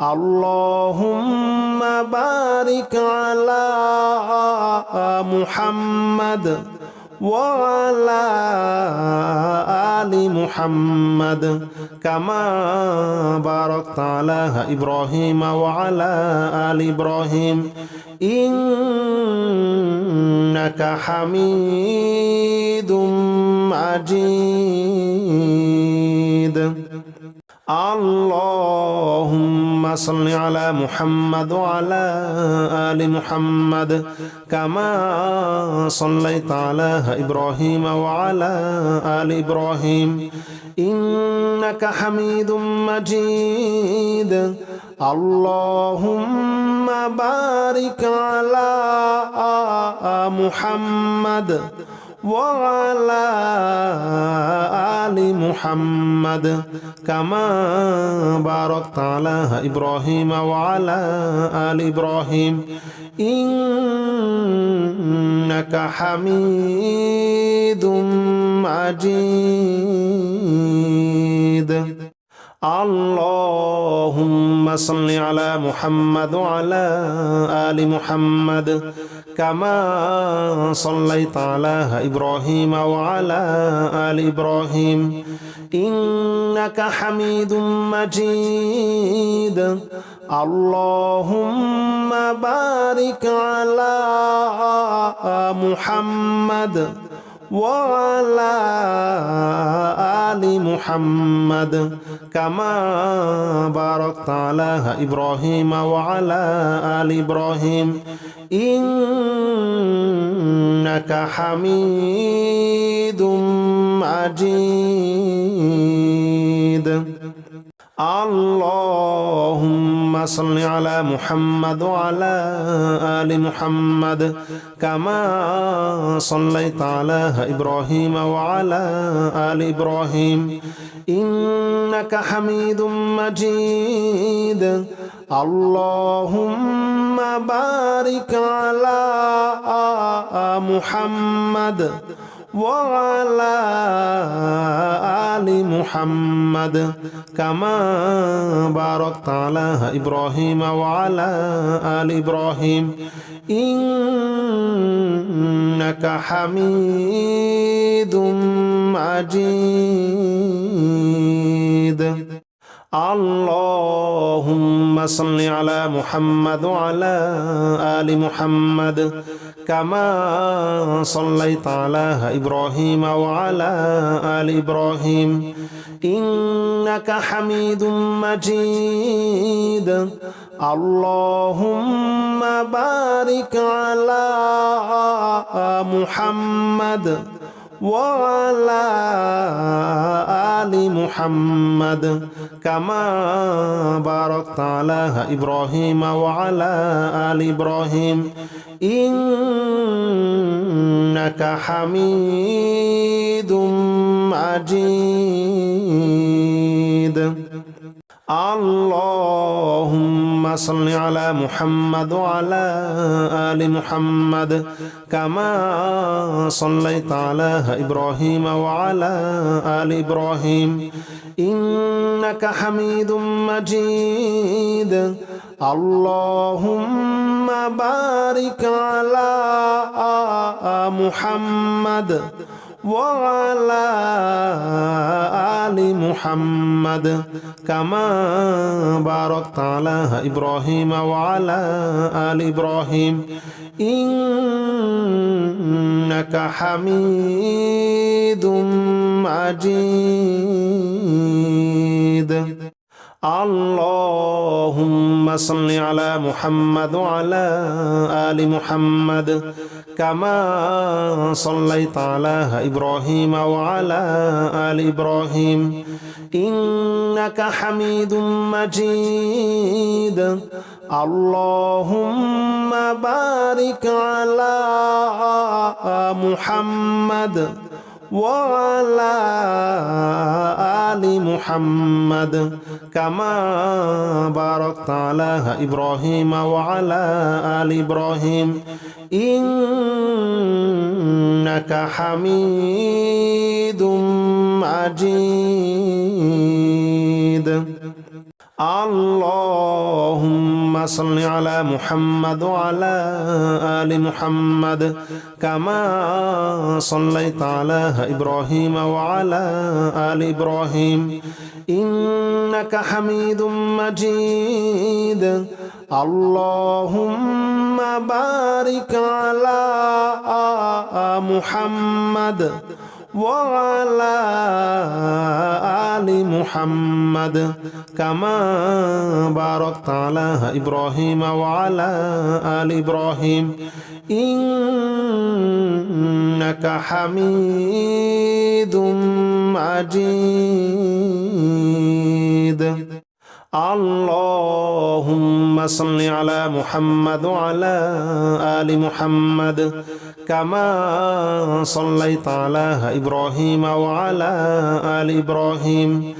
اللهم بارك على محمد وعلى آل محمد كما باركت على إبراهيم وعلى آل إبراهيم إنك حميد مجيد اللهم صل على محمد وعلى آل محمد كما صليت على إبراهيم وعلى آل إبراهيم إنك حميد مجيد اللهم بارك على محمد وعلى آل محمد كما باركت على إبراهيم وعلى آل إبراهيم إنك حميد مجيد اللهم صل على محمد وعلى آل محمد كما صليت على إبراهيم وعلى آل إبراهيم إنك حميد مجيد اللهم بارك على محمد وعلى آل محمد كما باركت على إبراهيم وعلى آل إبراهيم إنك حميد مجيد اللهم صل على محمد وعلى آل محمد كما صليت على إبراهيم وعلى آل إبراهيم إنك حميد مجيد اللهم بارك على محمد وعلى آل محمد كما باركت على إبراهيم وعلى آل إبراهيم إنك حميد مجيد اللهم صل على محمد وعلى آل محمد كما صليت على إبراهيم وعلى آل إبراهيم إنك حميد مجيد اللهم بارك على محمد وعلى آل محمد كما باركت على إبراهيم وعلى آل إبراهيم إنك حميد مجيد اللهم صل على محمد وعلى آل محمد كما صليت على إبراهيم وعلى آل إبراهيم إنك حميد مجيد اللهم بارك على محمد وعلى آل محمد كما باركت على إبراهيم وعلى آل إبراهيم إنك حميد مجيد اللهم صل على محمد وعلى آل محمد كما صليت على إبراهيم وعلى آل إبراهيم إنك حميد مجيد اللهم بارك على محمد وعلى آل محمد كما باركت على إبراهيم وعلى آل إبراهيم إنك حميد مجيد اللهم صل على محمد وعلى آل محمد كما صليت على إبراهيم وعلى آل إبراهيم إنك حميد مجيد اللهم بارك على محمد وعلى آل محمد كما باركت على إبراهيم وعلى آل إبراهيم إنك حميد مجيد اللهم صل على محمد وعلى آل محمد كما صليت على إبراهيم وعلى آل إبراهيم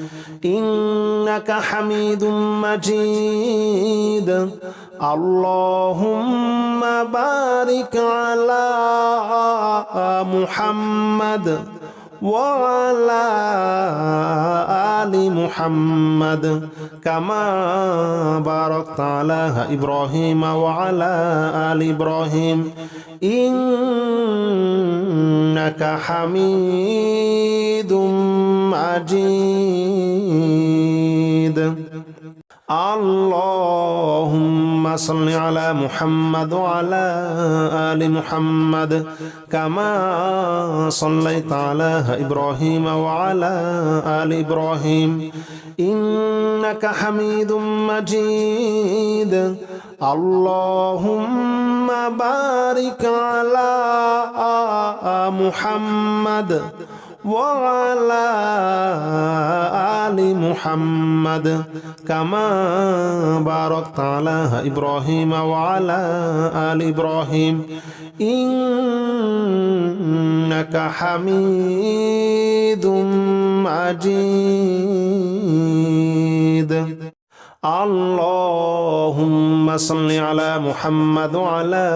إنك حميد مجيد اللهم بارك على محمد وعلى آل محمد كما باركت على إبراهيم وعلى آل إبراهيم إنك حميد مجيد اللهم صل على محمد وعلى آل محمد كما صليت على إبراهيم وعلى آل إبراهيم إنك حميد مجيد اللهم بارك على محمد وعلى آل محمد كما باركت على إبراهيم وعلى آل إبراهيم إنك حميد مجيد اللهم صل على محمد وعلى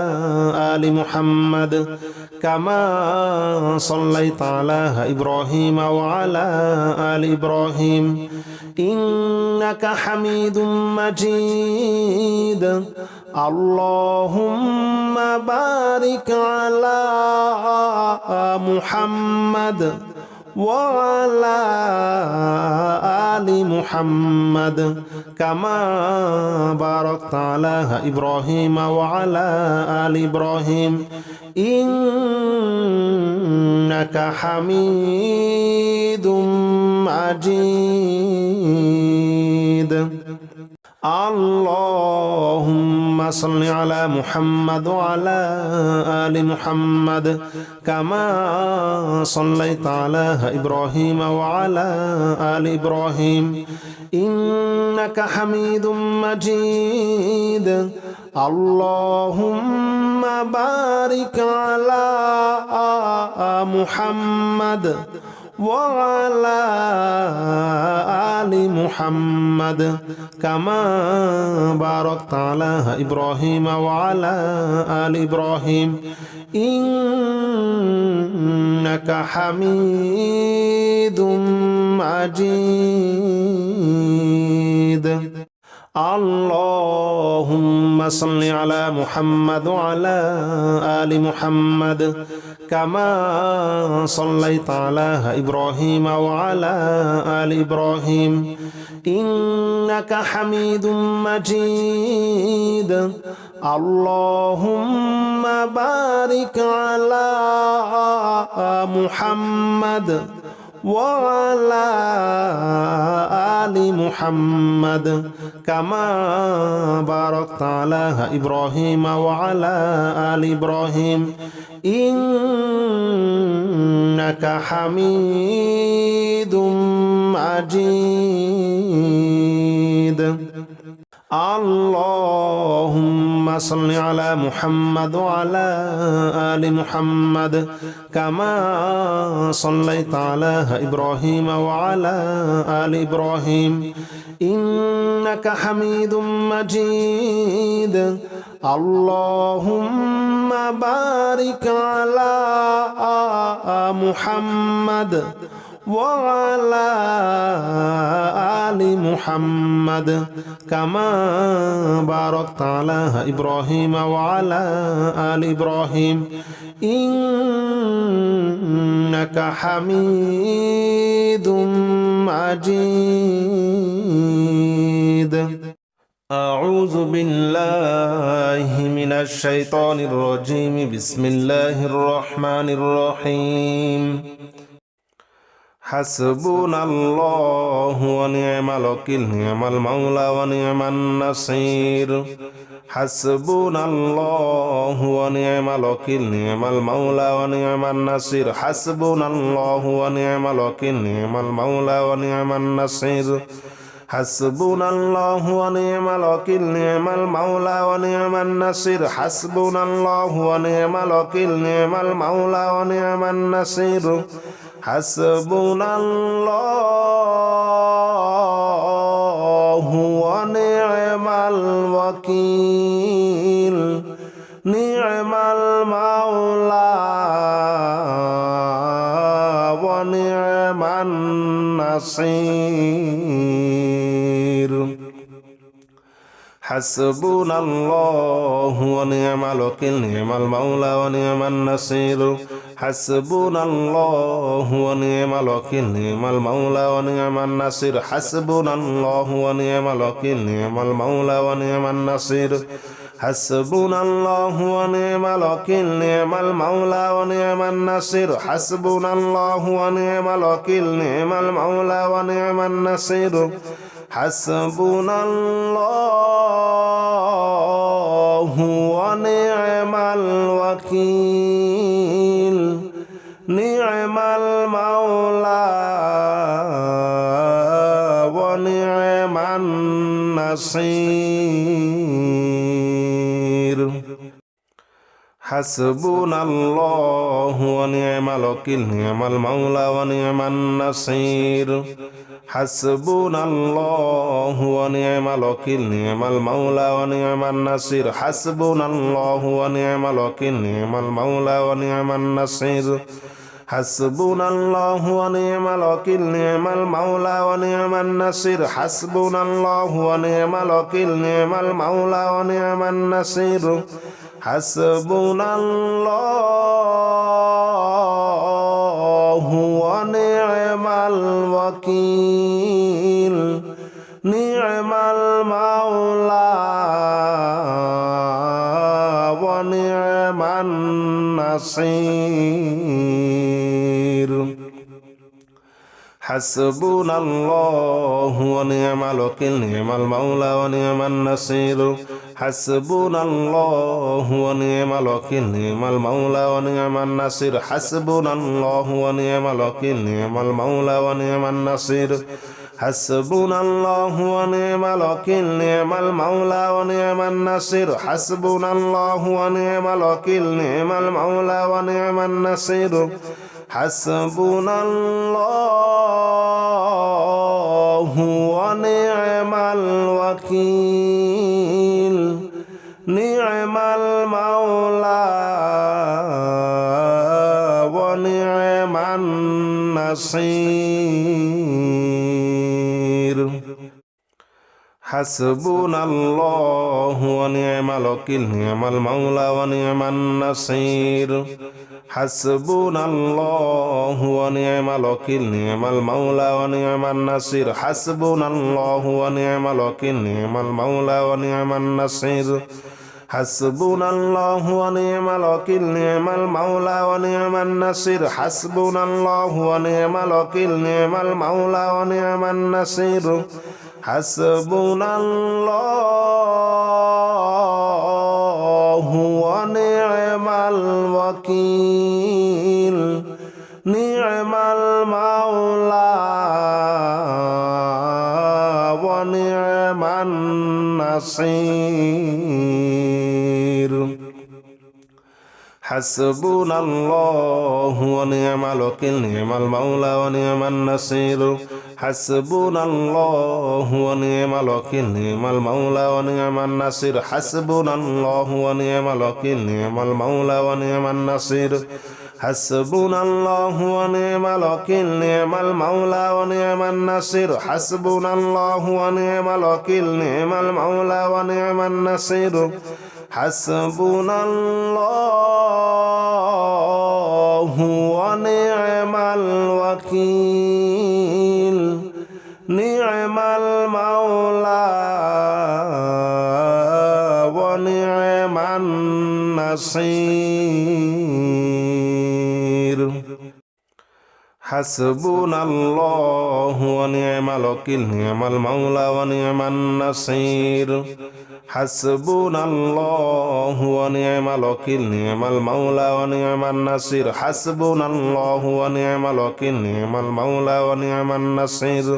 آل محمد كما صليت على إبراهيم وعلى آل إبراهيم إنك حميد مجيد اللهم بارك على محمد وعلى آل محمد كما باركت على إبراهيم وعلى آل إبراهيم إنك حميد مجيد اللهم صل على محمد وعلى آل محمد كما صليت على إبراهيم وعلى آل إبراهيم إنك حميد مجيد اللهم بارك على محمد وعلى آل محمد كما باركت على إبراهيم وعلى آل إبراهيم إنك حميد مجيد اللهم صل على محمد وعلى آل محمد كما صليت على إبراهيم وعلى آل إبراهيم إنك حميد مجيد اللهم بارك على محمد وعلى آل محمد كما باركت على إبراهيم وعلى آل إبراهيم إنك حميد مجيد اللهم صل على محمد وعلى آل محمد كما صليت على إبراهيم وعلى آل إبراهيم إنك حميد مجيد اللهم بارك على محمد وعلى آل محمد كما باركت على إبراهيم وعلى آل إبراهيم إنك حميد مجيد. أعوذ بالله من الشيطان الرجيم. بسم الله الرحمن الرحيم. حسبنا الله ونعم الوكيل نعم المولى ونعم النصير. حسبنا الله ونعم الوكيل نعم المولى ونعم النصير. حسبنا الله ونعم الوكيل نعم المولى ونعم النصير. حسبنا الله ونعم الوكيل نعم المولى ونعم النصير. حسبنا الله ونعم الوكيل نعم المولى ونعم النصير. حسبنا الله ونعم الوكيل نعم المولى ونعم النصير. حسبنا الله ونعم الوكيل نعم المولى ونعم النصير. حسبنا الله ونعم الوكيل نعم المولى ونعم النصير. حسبنا الله ونعم الوكيل نعم المولى ونعم النصير. حسبنا الله ونعم الوكيل نعم المولى ونعم النصير. حسبنا الله ونعم الوكيل نعم المولى ونعم النصير. حسبنا الله ونعم الوكيل نعم المولى ونعم النصير. حسبنا الله ونعم الوكيل نعم المولى ونعم النصير. حسبنا الله ونعم الوكيل نعم المولى ونعم النصير. حسبنا الله ونعم الوكيل نعم المولى ونعم النصير. حسبنا الله ونعم الوكيل نعم المولى ونعم النصير. حسبنا الله ونعم الوكيل نعم المولى ونعم النصير. حسبنا الله ونعم الوكيل نعم المولى ونعم النصير. حسبنا الله ونعم الوكيل نعم المولى ونعم النصير. حسبنا الله ونعم الوكيل نعم المولى ونعم النصير. حسبنا الله ونعم الوكيل نعم المولى ونعم النصير. حسبنا الله ونعم الوكيل نعم المولى ونعم النصير. حسبنا الله ونعم الوكيل نعم المولى ونعم النصير. حسبنا الله ونعم الوكيل نعم المولى ونعم النصير. حسبنا الله ونعم الوكيل نعم المولى ونعم النصير. حسبنا الله ونعم الوكيل نعم المولى ونعم النصير. حسبنا الله ونعم الوكيل نعم المولى ونعم النصير. حسبنا الله ونعم الوكيل نعم المولى ونعم النصير. حسبنا الله ونعم الوكيل نعم المولى ونعم النصير. حسبنا الله ونعم الوكيل نعم المولى ونعم النصير. حسبنا الله ونعم الوكيل نعم المولى ونعم النصير. حسبنا الله ونعم الوكيل نعم المولى ونعم النصير. حسبنا الله ونعم الوكيل نعم المولى ونعم النصير. হাসবুনাল্লাহু ওয়া নি'মাল ওয়াকিল নি'মাল মাওলা ওয়া নি'মান নাসির হাসবুনাল্লাহু ওয়া নি'মাল ওয়াকিল নি'মাল মাওলা ওয়া নি'মান নাসির হাসবুনাল্লাহু ওয়া নি'মাল ওয়াকিল নি'মাল মাওলা ওয়া নি'মান নাসির হাসবুনাল্লাহু ওয়া নি'মাল ওয়াকিল নি'মাল মাওলা ওয়া নি'মান নাসির হাসবুনাল্লাহু ওয়া নি'মাল ওয়াকিল নি'মাল মাওলা ওয়া নি'মান নাসির হাসবুনাল্লাহু ওয়া নি'মাল ওয়াকিল নি'মাল মাওলা ওয়া নি'মান নাসির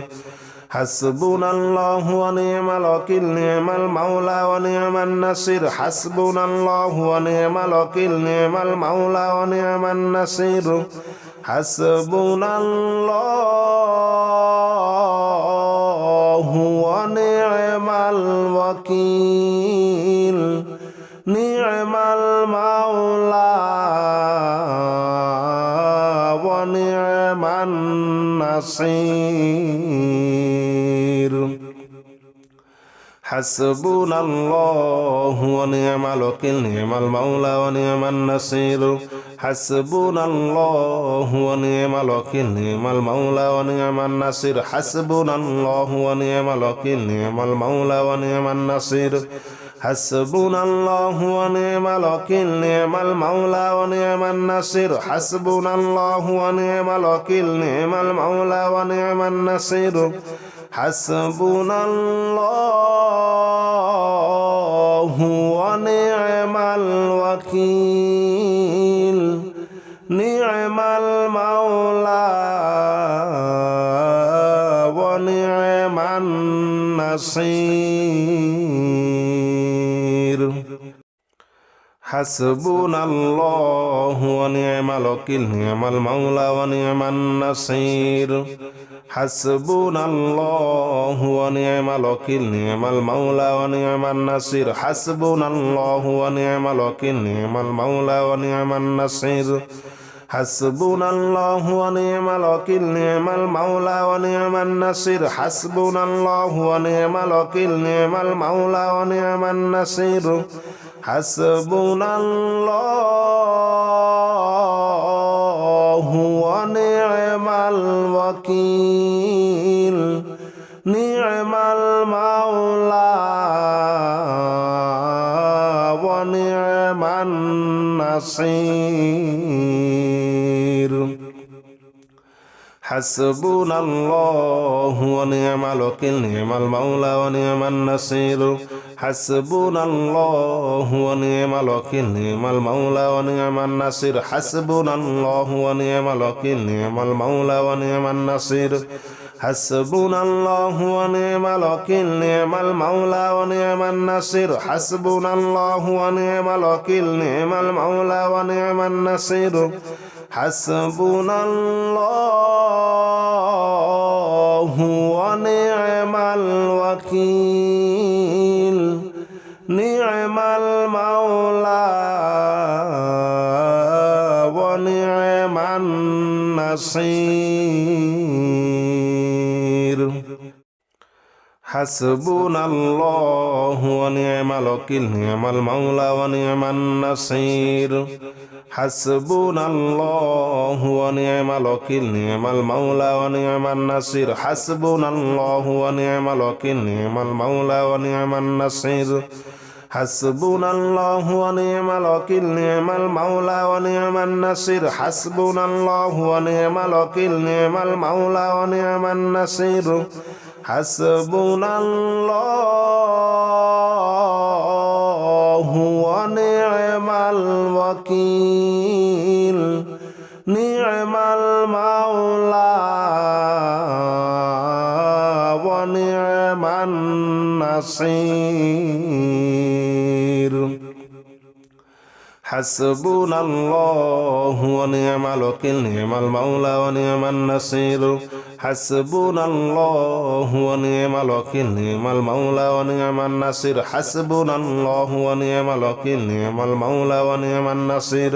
হাসবুনাল্লাহু ওয়া নি'মাল ওয়াকিল নি'মাল মাওলা ওয়া নি'মান নাসির হাসবুনাল্লাহু ওয়া নি'মাল ওয়াকিল নি'মাল মাওলা ওয়া নি'মান নাসির হাসবুনাল্লাহু ওয়া নি'মাল ওয়াকিল নি'মাল মাওলা ওয়া নি'মান নাসির হাসবুনাল্লাহু ওয়া নি'মাল ওয়াকিল নি'মাল মাওলা ওয়া নি'মান নাসির হাসবুনাল্লাহু ওয়া নি'মাল ওয়াকিল নি'মাল মাওলা ওয়া নি'মান নাসির হাসবুনাল্লাহু ওয়া নি'মাল ওয়াকিল নি'মাল মাওলা ওয়া নি'মান নাসির হাসবুনাল্লাহু ওয়া নি'মাল ওয়াকিল নি'মাল মাওলা ওয়া নি'মান নাসির হাসবুনাল্লাহু ওয়া নি'মাল ওয়াকিল নি'মাল মাওলা ওয়া নি'মান নাসির হাসবুনাল্লাহু ওয়া নি'মাল ওয়াকিল নি'মাল মাওলা ওয়া নি'মান নাসির হাসবুনাল্লাহু ওয়া নি'মাল ওয়াকিল নি'মাল মাওলা ওয়া নি'মান নাসির হাসবুনাল্লাহু ওয়া নি'মাল ওয়াকিল নি'মাল মাওলা ওয়া নি'মান নাসির হাসবুনাল্লাহু ওয়া নি'মাল ওয়াকিল নি'মাল মাওলা ওয়া নি'মান নাসির হাসবুনাল্লাহু ওয়া নি'মাল ওয়াকিল নি'মাল মাওলা ওয়া নি'মান নাসির হাসবুনাল্লাহু ওয়া নি'মাল ওয়াকিল নি'মাল মাওলা ওয়া নি'মান নাসির হাসবুনাল্লাহু ওয়া নি'মাল ওয়াকিল নি'মাল মাওলা ওয়া নি'মান নাসির হাসবুনাল্লাহু ওয়া নি'মাল ওয়াকিল নি'মাল মাওলা ওয়া নি'মান নাসির হাসবুনাল্লাহু ওয়া নি'মাল ওয়াকিল নি'মাল মাওলা ওয়া নি'মান নাসির হাসবুনাল্লাহু ওয়া নি'মাল ওয়াকিল নি'মাল মাওলা ওয়া নি'মান নাসির হাসবুনাল্লাহু ওয়া নি'মাল ওয়াকিল নি'মাল মাওলা ওয়া নি'মান নাসির হাসবুনাল্লাহু ওয়া নি'মাল ওয়াকিল নি'মাল মাওলা ওয়া নি'মান নাসির হাসবুনাল্লাহু ওয়া নি'মাল ওয়াকিল নি'মাল মাওলা ওয়া নি'মান নাসির হাসবুনাল্লাহু ওয়া নি'মাল ওয়াকিল নি'মাল মাওলা ওয়া নি'মান নাসির হাসবুনাল্লাহু ওয়া নি'মাল ওয়াকিল নি'মাল মাওলা ওয়া নি'মান নাসির হাসবুনাল্লাহু ওয়া নি'মাল ওয়াকিল নি'মাল মাওলা ওয়া নি'মান নাসির হাসবুনাল্লাহু ওয়া নি'মাল ওয়াকিল নি'মাল মাওলা ওয়া নি'মান নাসির হাসবুনাল্লাহু ওয়া নি'মাল ওয়াকিল নি'মাল মাওলা ওয়া নি'মান নাসির হাসবুনাল্লাহু ওয়া নি'মাল ওয়াকিল নি'মাল মাওলা ওয়া নি'মান নাসির হাসবুনাল্লাহু ওয়া নি'মাল ওয়াকিল নি'মাল মাওলা ওয়া নি'মান নাসির হাসবুনাল্লাহু ওয়া নি'মাল ওয়াকিল নি'মাল মাওলা ওয়া নি'মান নাসির হাসবুনাল্লাহু ওয়া নি'মাল ওয়াকিল নি'মাল মাওলা ওয়া নি'মান নাসির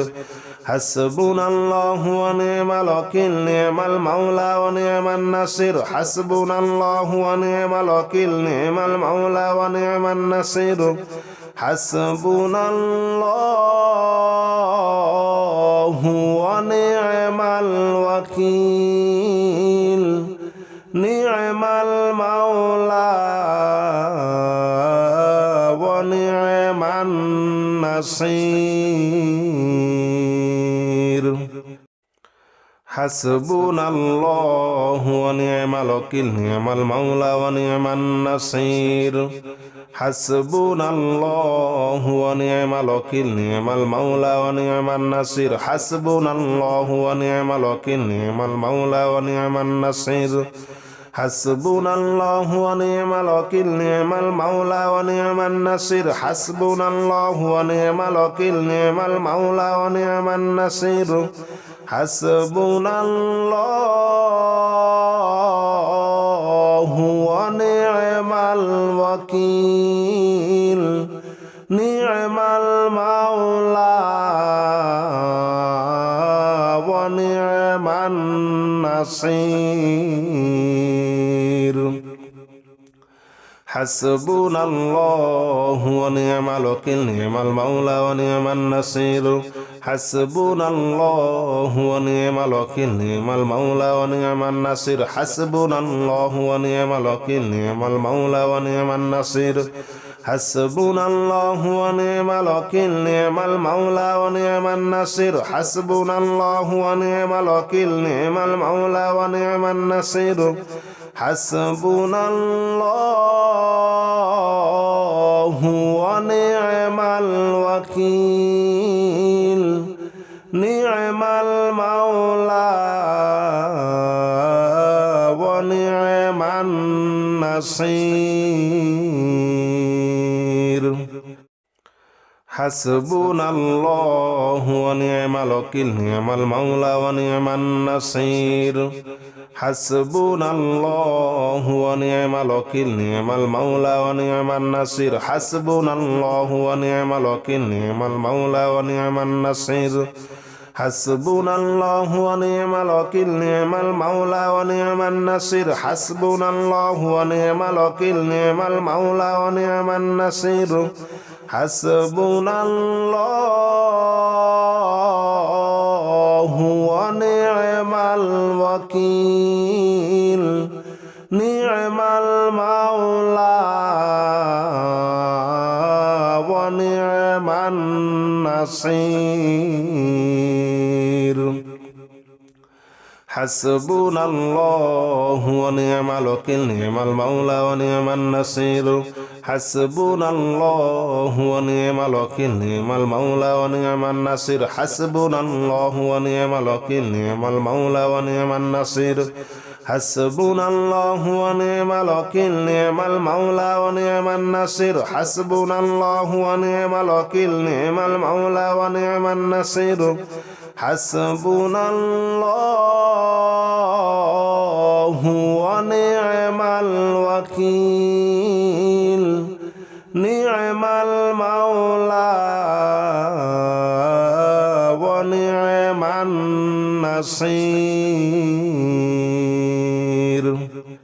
حسبنا الله ونعم الوكيل نعم المولى ونعم النصير حسبنا الله ونعم الوكيل نعم المولى ونعم النصير حسبنا الله ونعم الوكيل نعم المولى ونعم النصير حسبنا الله ونعم الوكيل نعم المولى ونعم النصير حسبنا الله ونعم الوكيل نعم المولى ونعم النصير حسبنا الله ونعم الوكيل نعم المولى ونعم النصير حسبنا الله ونعم الوكيل نعم المولى ونعم النصير حسبنا الله ونعم الوكيل نعم المولى ونعم النصير حسبنا الله ونعم الوكيل نعم المولى ونعم النصير حسبنا الله ونعم الوكيل نعم المولى ونعم النصير حسبنا الله ونعم الوكيل نعم المولى ونعم النصير حسبنا الله ونعم الوكيل نعم المولى ونعم النصير حسبنا الله ونعم الوكيل نعم المولى ونعم النصير حسبنا الله ونعم الوكيل نعم المولى ونعم النصير حسبنا الله ونعم الوكيل نعم المولى ونعم النصير حسبنا الله ونعم الوكيل نعم المولى ونعم النصير حسبنا الله ونعم الوكيل نعم المولى ونعم النصير حسبنا الله ونعم الوكيل نعم المولى ونعم النصير حسبنا الله ونعم الوكيل نعم المولى ونعم النصير حسبنا الله ونعم الوكيل نعم المولى ونعم النصير حسبنا الله ونعم الوكيل نعم المولى ونعم النصير حسبنا الله ونعم الوكيل نعم المولى ونعم النصير حسبنا الله ونعم الوكيل نعم المولى ونعم النصير حسبنا الله ونعم الوكيل نعم المولى ونعم النصير حسبنا الله ونعم الوكيل نعم المولى ونعم النصير حسبنا الله ونعم الوكيل نعم المولى ونعم النصير حسبنا الله ونعم الوكيل نعم المولى ونعم النصير